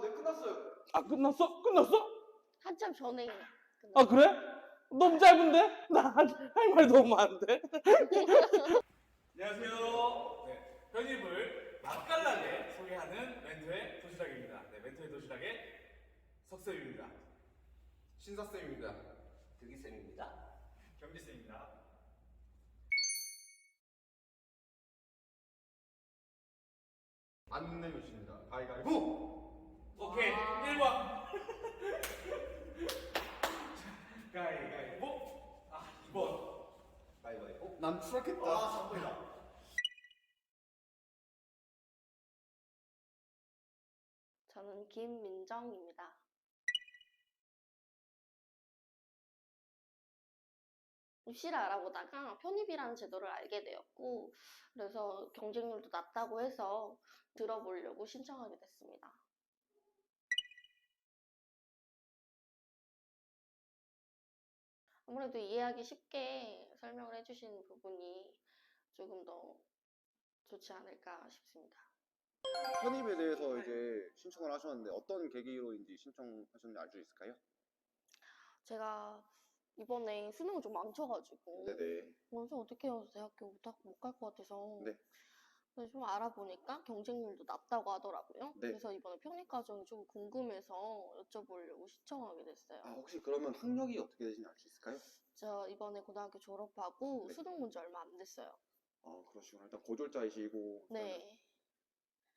네, 끝났어요. 아, 끝났어? 끝났어? 한참 전에 아, 그래? 너무 짧은데? 나 할 말 너무 많은데? 안녕하세요. 네, 편입을 맛깔나게 소개하는 멘토의 도시락입니다. 네, 멘토의 도시락의 석쌤입니다. 신사쌤입니다. 득이쌤입니다. 경기쌤입니다. 안 내주십니다. 가위가위보! 오케이, 아. 1번. 가위가위보. 2번. 가위가위보. 난 추락했다. 3번이다. 저는 김민정입니다. 입시를 알아보다가 편입이라는 제도를 알게 되었고, 그래서 경쟁률도 낮다고 해서 들어보려고 신청하게 됐습니다. 아무래도 이해하기 쉽게 설명을 해주신 부분이 조금 더 좋지 않을까 싶습니다. 편입에 대해서 이제 신청을 하셨는데 어떤 계기로인지 신청하셨는지 알 수 있을까요? 제가 이번에 수능을 좀 망쳐가지고 네네. 그래서 어떻게 해서 대학교 못 갈 것 같아서 네. 그래서 좀 알아보니까 경쟁률도 낮다고 하더라고요. 네. 그래서 이번에 편입 과정이 좀 궁금해서 여쭤보려고 신청하게 됐어요. 혹시 그러면 학력이 어떻게 되시는지 알 수 있을까요? 저 이번에 고등학교 졸업하고 네. 수능 본 지 얼마 안 됐어요. 그러시구나. 일단 고졸자이시고. 그러면 네.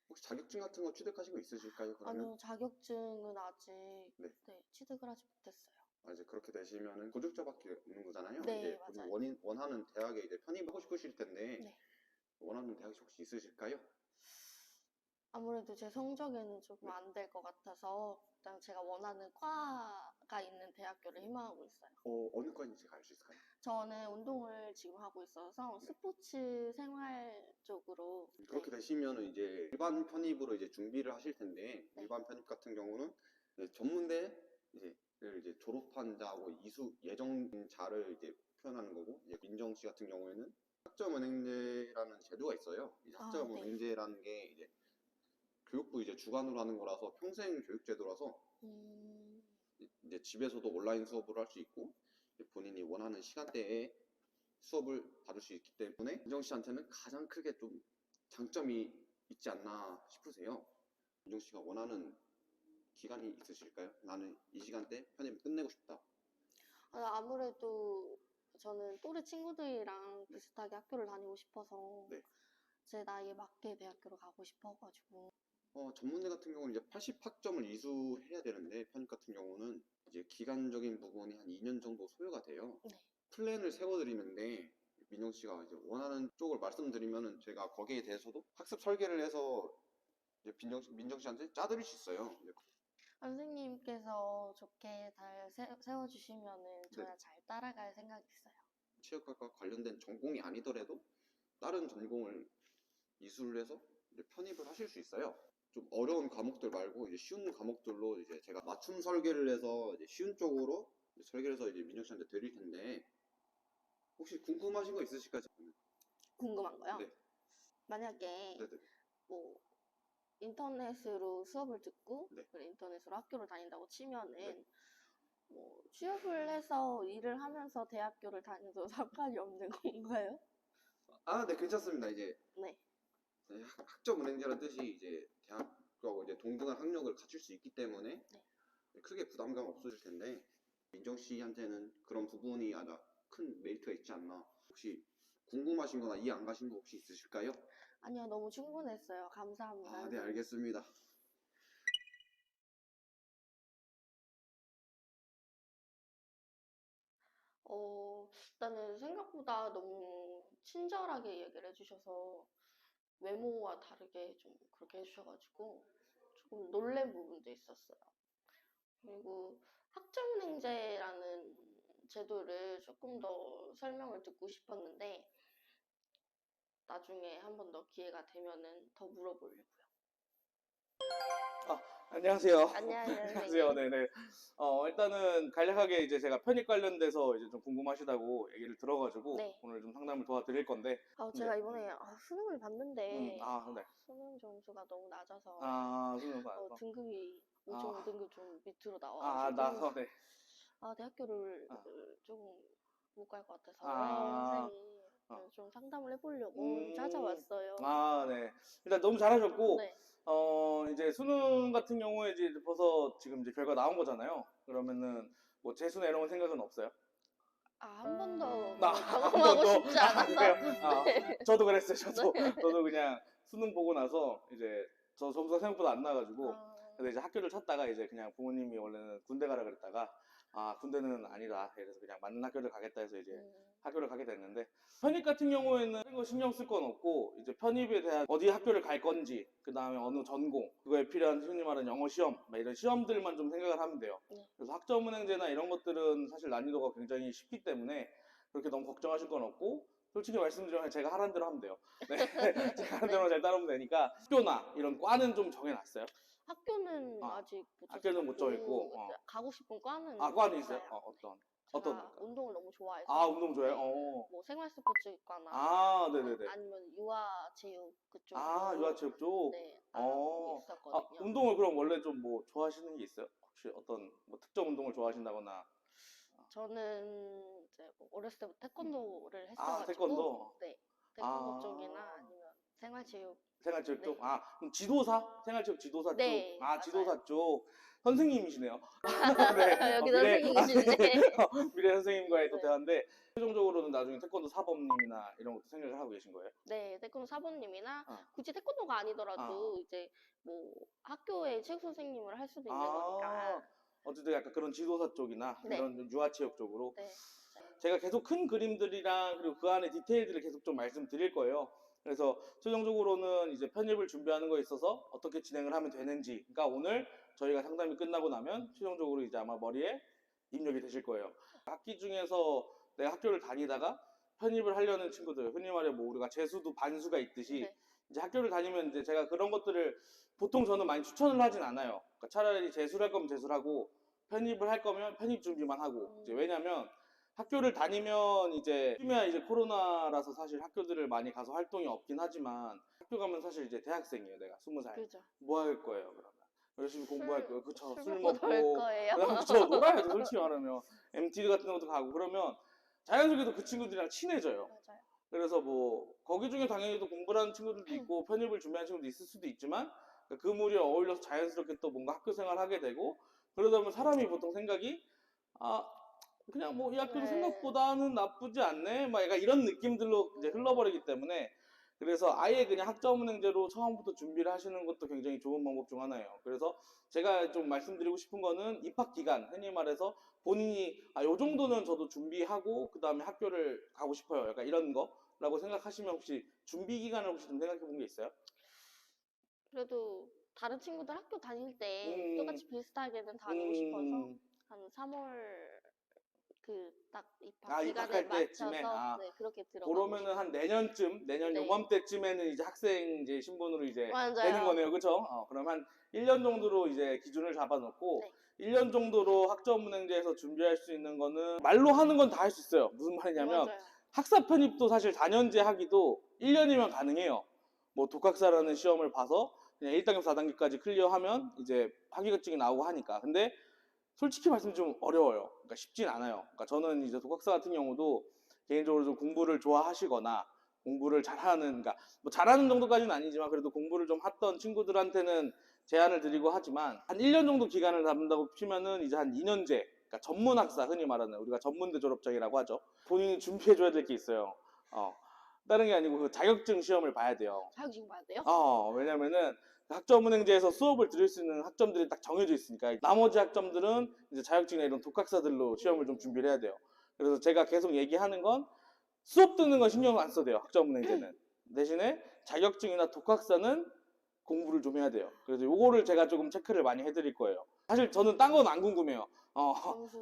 혹시 자격증 같은 거 취득하신 거 있으실까요? 그러면? 아니요, 자격증은 아직 네. 취득을 하지 못했어요. 이제 그렇게 되시면은 고졸자밖에 없는 거잖아요. 네, 이제 맞아요. 원하는 대학에 이제 편입하고 싶으실 텐데 네. 원하는 대학이 혹시 있으실까요? 아무래도 제 성적에는 조금 네. 안 될 것 같아서 일단 제가 원하는 과가 있는 대학교를 희망하고 있어요. 어느 과인지 제가 알 수 있을까요? 저는 운동을 지금 하고 있어서 네. 스포츠 생활 쪽으로. 그렇게 네. 되시면은 이제 일반 편입으로 이제 준비를 하실 텐데 네. 일반 편입 같은 경우는 이제 전문대 이제 졸업한 자하고 이수 예정자를 이제 표현하는 거고, 이제 민정 씨 같은 경우에는 학점 은행제라는 제도가 있어요. 이 학점 네. 은행제라는 게 이제 교육부 이제 주관으로 하는 거라서 평생 교육 제도라서 이제 집에서도 온라인 수업을 할 수 있고 본인이 원하는 시간대에 수업을 받을 수 있기 때문에 민정 씨한테는 가장 크게 좀 장점이 있지 않나 싶으세요. 민정 씨가 원하는 기간이 있으실까요? 나는 이 시간대 편입을 끝내고 싶다. 아무래도 저는 또래 친구들이랑 비슷하게 학교를 다니고 싶어서 네. 제 나이에 맞게 대학교를 가고 싶어가지고. 전문대 같은 경우는 이제 80학점을 이수해야 되는데 편입 같은 경우는 이제 기간적인 부분이 한 2년 정도 소요가 돼요. 네. 플랜을 세워드리는데 민정 씨가 이제 원하는 쪽을 말씀드리면은 제가 거기에 대해서도 학습 설계를 해서 이제 민정 씨한테 짜드릴 수 있어요. 선생님께서 좋게 잘 세워주시면은 저야 네. 잘 따라갈 생각이 있어요. 체육학과 관련된 전공이 아니더라도 다른 전공을 이수를 해서 이제 편입을 하실 수 있어요. 좀 어려운 과목들 말고 이제 쉬운 과목들로 이제 제가 맞춤 설계를 해서 이제 쉬운 쪽으로 설계를 해서 이제 민정 씨한테 드릴 텐데 혹시 궁금하신 거 있으실까요? 궁금한 거요? 네. 만약에 네네. 뭐 인터넷으로 수업을 듣고 네. 그리고 인터넷으로 학교를 다닌다고 치면은 네. 뭐 취업을 해서 일을 하면서 대학교를 다녀도 상관이 없는 건가요? 네, 괜찮습니다. 이제 네. 학점 은행제라는 뜻이 이제 대학교하고 이제 동등한 학력을 갖출 수 있기 때문에 네. 크게 부담감 없으실 텐데 민정 씨한테는 그런 부분이 아주 큰 메리트가 있지 않나. 혹시 궁금하신 거나 이해 안 가신 거 혹시 있으실까요? 아니요, 너무 충분했어요. 감사합니다. 네, 선생님. 알겠습니다. 일단은 생각보다 너무 친절하게 얘기를 해주셔서 외모와 다르게 좀 그렇게 해주셔가지고 조금 놀란 부분도 있었어요. 그리고 학점은행제라는 제도를 조금 더 설명을 듣고 싶었는데 나중에 한 번 더 기회가 되면은 더 물어보려고요. 안녕하세요. 안녕하세요, 안녕하세요. 선생님. 네네. 일단은 간략하게 이제 제가 편입 관련돼서 이제 좀 궁금하시다고 얘기를 들어가지고 네. 오늘 좀 상담을 도와드릴 건데. 제가 네. 이번에 수능을 봤는데 네. 수능 점수가 너무 낮아서 수능 봐서. 등급이 아. 5.5등급 좀 밑으로 나와가지고 나서 네. 대학교를 아. 조금 못 갈 것 같아서 아. 선생님 좀 상담을 해보려고 음. 찾아왔어요. 네. 일단 너무 잘하셨고, 네. 이제 수능 같은 경우에 이제 벌써 지금 이제 결과 나온 거잖아요. 그러면은 뭐 재수나 이런 거 생각은 없어요? 한 번도 한 경험하고 번도? 싶지 않아서. 그래요? 네. 저도 그랬어요. 저도 그냥 수능 보고 나서 이제 저 점수가 생각보다 안 나가지고, 그래서 이제 학교를 찾다가 이제 그냥 부모님이 원래는 군대 가라 그랬다가 군대는 아니다. 그래서 그냥 맞는 학교를 가겠다 해서 이제 학교를 가게 됐는데, 편입 같은 경우에는 그런 거 신경 쓸 건 없고, 이제 편입에 대한 어디 학교를 갈 건지, 그 다음에 어느 전공, 그거에 필요한 흔히 말하는 영어 시험, 막 이런 시험들만 좀 생각을 하면 돼요. 네. 그래서 학점은행제나 이런 것들은 사실 난이도가 굉장히 쉽기 때문에 그렇게 너무 걱정하실 건 없고, 솔직히 말씀드리면 제가 하라는 대로 하면 돼요. 네. 제가 하라는 대로 잘 따르면 되니까. 학교나 이런 과는 좀 정해놨어요. 학교는 아직 못 학교는 못 정했고, 가고 싶은 과는 과는 있어요? 어떤 제가 걸까요? 운동을 너무 좋아해서 운동 좋아해요? 뭐 생활 스포츠과나 네네네. 아니면 유아체육 그쪽 유아체육 쪽? 네, 알아보고 있었거든요. 운동을 그럼 원래 좀 뭐 좋아하시는 게 있어요? 혹시 어떤 뭐 특정 운동을 좋아하신다거나? 저는 이제 뭐 어렸을 때부터 태권도를 했어가지고 태권도? 네, 태권도 쪽이나 아니면 생활체육. 생활체육 네. 쪽? 그럼 지도사? 생활체육 지도사 네, 쪽? 맞아요. 지도사 쪽. 선생님이시네요. 여기도 미래, 선생님이신데. 미래 선생님과의 또 네. 대화인데, 최종적으로는 나중에 태권도 사범님이나 이런 것도 생각을 하고 계신 거예요? 네, 태권도 사범님이나 어. 굳이 태권도가 아니더라도 이제 뭐 학교의 체육 선생님을 할 수도 있는 거니까. 어쨌든 약간 그런 지도사 쪽이나 네. 이런 유아체육 쪽으로. 네. 제가 계속 큰 그림들이랑 그리고 그 안에 디테일들을 계속 좀 말씀드릴 거예요. 그래서 최종적으로는 이제 편입을 준비하는 거에 있어서 어떻게 진행을 하면 되는지, 그러니까 오늘 저희가 상담이 끝나고 나면 최종적으로 이제 아마 머리에 입력이 되실 거예요. 학기 중에서 내가 학교를 다니다가 편입을 하려는 친구들, 흔히 말해 뭐 우리가 재수도 반수가 있듯이 네. 이제 학교를 다니면 이제 제가 그런 것들을 보통 저는 많이 추천을 하진 않아요. 그러니까 차라리 재수를 할 거면 재수를 하고 편입을 할 거면 편입 준비만 하고. 이제 왜냐면 학교를 다니면 이제 요즘에 이제 코로나라서 사실 학교들을 많이 가서 활동이 없긴 하지만, 학교 가면 사실 이제 대학생이에요. 내가 20살. 그죠. 뭐 할 거예요, 그러면? 열심히 공부할 거예요. 그쵸? 술 먹고 놀 먹고. 거예요. 그쵸? 놀아야죠, 솔직히 말하면. MT 같은 것도 가고 그러면 자연스럽게 그 친구들이랑 친해져요. 맞아요. 그래서 뭐 거기 중에 당연히 또 공부를 하는 친구들도 있고 편입을 준비하는 친구도 있을 수도 있지만, 그 무리에 어울려서 자연스럽게 또 뭔가 학교 생활을 하게 되고, 그러다 보면 사람이 보통 생각이 그냥 뭐 이 학교도 네. 생각보다는 나쁘지 않네, 막 약간 이런 느낌들로 이제 흘러버리기 때문에, 그래서 아예 그냥 학점은행제로 처음부터 준비를 하시는 것도 굉장히 좋은 방법 중 하나예요. 그래서 제가 좀 말씀드리고 싶은 거는 입학 기간, 흔히 말해서 본인이 요 정도는 저도 준비하고 그 다음에 학교를 가고 싶어요, 약간 이런 거라고 생각하시면 혹시 준비 기간을 혹시 좀 생각해 본 게 있어요? 그래도 다른 친구들 학교 다닐 때 음. 똑같이 비슷하게는 다니고 싶어서 한 3월 그 딱 입학 기간에 입학할 때쯤에? 맞춰서 그렇게 들어가고 그러면은 한 내년쯤, 내년 네. 요맘때쯤에는 이제 학생 이제 신분으로 이제 맞아요. 되는 거네요, 그렇죠? 그럼 한 1년 정도로 이제 기준을 잡아놓고, 네. 1년 정도로 학점은행제에서 준비할 수 있는 거는 말로 하는 건 다 할 수 있어요. 무슨 말이냐면 맞아요. 학사 편입도 사실 4년제 하기도 1년이면 가능해요. 뭐 독학사라는 시험을 봐서 그냥 1단계, 4단계까지 클리어하면 이제 학위증이 나오고 하니까. 근데 솔직히 말씀 좀 어려워요. 그러니까 쉽진 않아요. 그러니까 저는 이제 독학사 같은 경우도 개인적으로 좀 공부를 좋아하시거나 공부를 잘하는, 그러니까 뭐 잘하는 정도까지는 아니지만 그래도 공부를 좀 했던 친구들한테는 제안을 드리고 하지만, 한 1년 정도 기간을 잡는다고 치면은 이제 한 2년제, 그러니까 전문학사, 흔히 말하는 우리가 전문대 졸업장이라고 하죠. 본인이 준비해줘야 될 게 있어요. 다른 게 아니고 그 자격증 시험을 봐야 돼요. 자격증 봐야 돼요? 왜냐면은 학점은행제에서 수업을 들을 수 있는 학점들이 딱 정해져 있으니까, 나머지 학점들은 이제 자격증이나 이런 독학사들로 시험을 좀 준비를 해야 돼요. 그래서 제가 계속 얘기하는 건 수업 듣는 건 신경 안 써도 돼요, 학점은행제는. 대신에 자격증이나 독학사는 공부를 좀 해야 돼요. 그래서 요거를 제가 조금 체크를 많이 해드릴 거예요. 사실 저는 딴 건 안 궁금해요.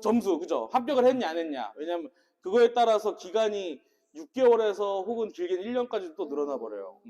점수, 그죠? 합격을 했냐 안 했냐. 왜냐면 그거에 따라서 기간이 6개월에서 혹은 길게는 1년까지 또 늘어나 버려요.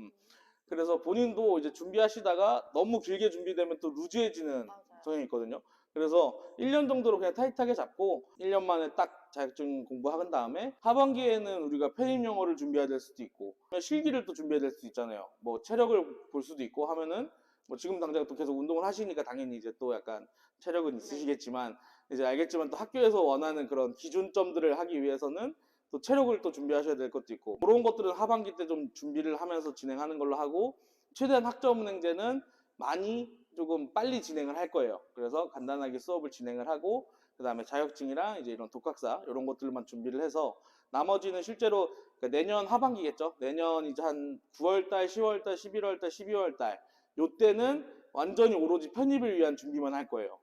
그래서 본인도 이제 준비하시다가 너무 길게 준비되면 또 루즈해지는 맞아요. 성향이 있거든요. 그래서 1년 정도로 그냥 타이트하게 잡고 1년 만에 딱 자격증 공부한 다음에 하반기에는 우리가 편입 영어를 준비해야 될 수도 있고 실기를 또 준비해야 될 수도 있잖아요. 뭐 체력을 볼 수도 있고 하면은 뭐 지금 당장 또 계속 운동을 하시니까 당연히 이제 또 약간 체력은 있으시겠지만 이제 알겠지만 또 학교에서 원하는 그런 기준점들을 하기 위해서는 또 체력을 또 준비하셔야 될 것도 있고 그런 것들은 하반기 때 좀 준비를 하면서 진행하는 걸로 하고 최대한 학점은행제는 많이 조금 빨리 진행을 할 거예요. 그래서 간단하게 수업을 진행을 하고 그 다음에 자격증이랑 이제 이런 독학사 이런 것들만 준비를 해서 나머지는 실제로 그러니까 내년 하반기겠죠. 내년 이제 한 9월달, 10월달, 11월달, 12월달 요때는 완전히 오로지 편입을 위한 준비만 할 거예요.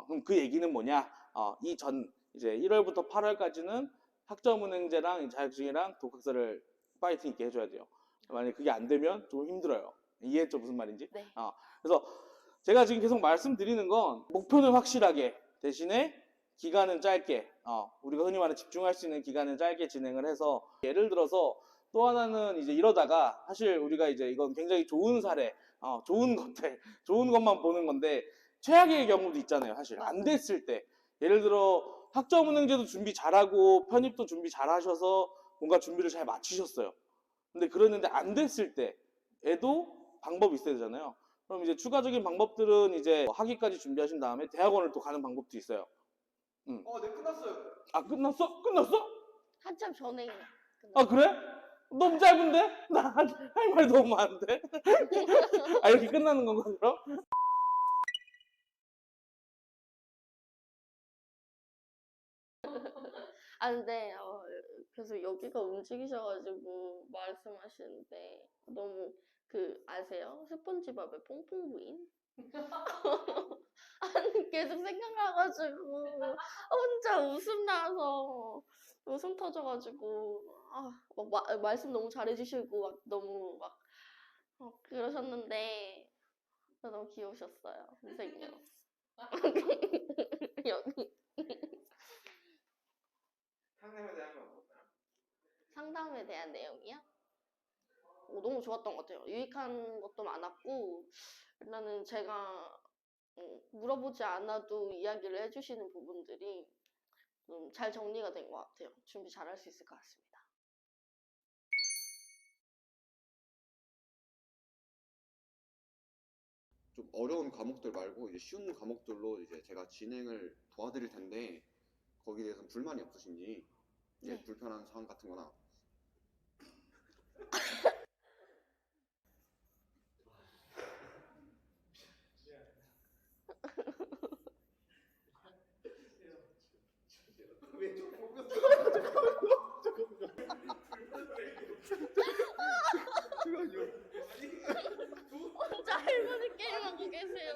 그럼 그 얘기는 뭐냐? 이전 이제 1월부터 8월까지는 학점은행제랑 자격증이랑 독학사를 파이팅 있게 해줘야 돼요. 만약에 그게 안 되면 좀 힘들어요. 이해했죠? 무슨 말인지? 네. 그래서 제가 지금 계속 말씀드리는 건 목표는 확실하게 대신에 기간은 짧게 우리가 흔히 말하는 집중할 수 있는 기간은 짧게 진행을 해서 예를 들어서 또 하나는 이제 이러다가 사실 우리가 이제 이건 굉장히 좋은 사례 좋은 것들 좋은 것만 보는 건데 최악의 경우도 있잖아요. 사실 안 됐을 때 예를 들어 학점은행제도 준비 잘하고 편입도 준비 잘하셔서 뭔가 준비를 잘 마치셨어요. 근데 그러는데 안 됐을 때에도 방법이 있어야 되잖아요. 그럼 이제 추가적인 방법들은 이제 학위까지 준비하신 다음에 대학원을 또 가는 방법도 있어요. 네, 끝났어요. 끝났어? 끝났어? 한참 전에 그래? 너무 짧은데? 나 할 말 너무 많은데? 이렇게 끝나는 건가 그럼? 근데 계속 여기가 움직이셔가지고 말씀하시는데 너무 아세요? 스폰지밥의 퐁퐁 부인? 아니 계속 생각나가지고 혼자 웃음 나서 웃음 터져가지고 말씀 너무 잘해주시고 막 너무 막 그러셨는데 너무 귀여우셨어요 선생님. 여기 상담에 대한 건 어떨까요? 상담에 대한 내용이요? 너무 좋았던 것 같아요. 유익한 것도 많았고 일단은 제가 물어보지 않아도 이야기를 해주시는 부분들이 좀 잘 정리가 된 것 같아요. 준비 잘할 수 있을 것 같습니다. 좀 어려운 과목들 말고 이제 쉬운 과목들로 이제 제가 진행을 도와드릴 텐데 거기에 대해서 불만이 없으신지 네. 불편한 사항 같은 거나 혼자 할머니 게임하고 계세요.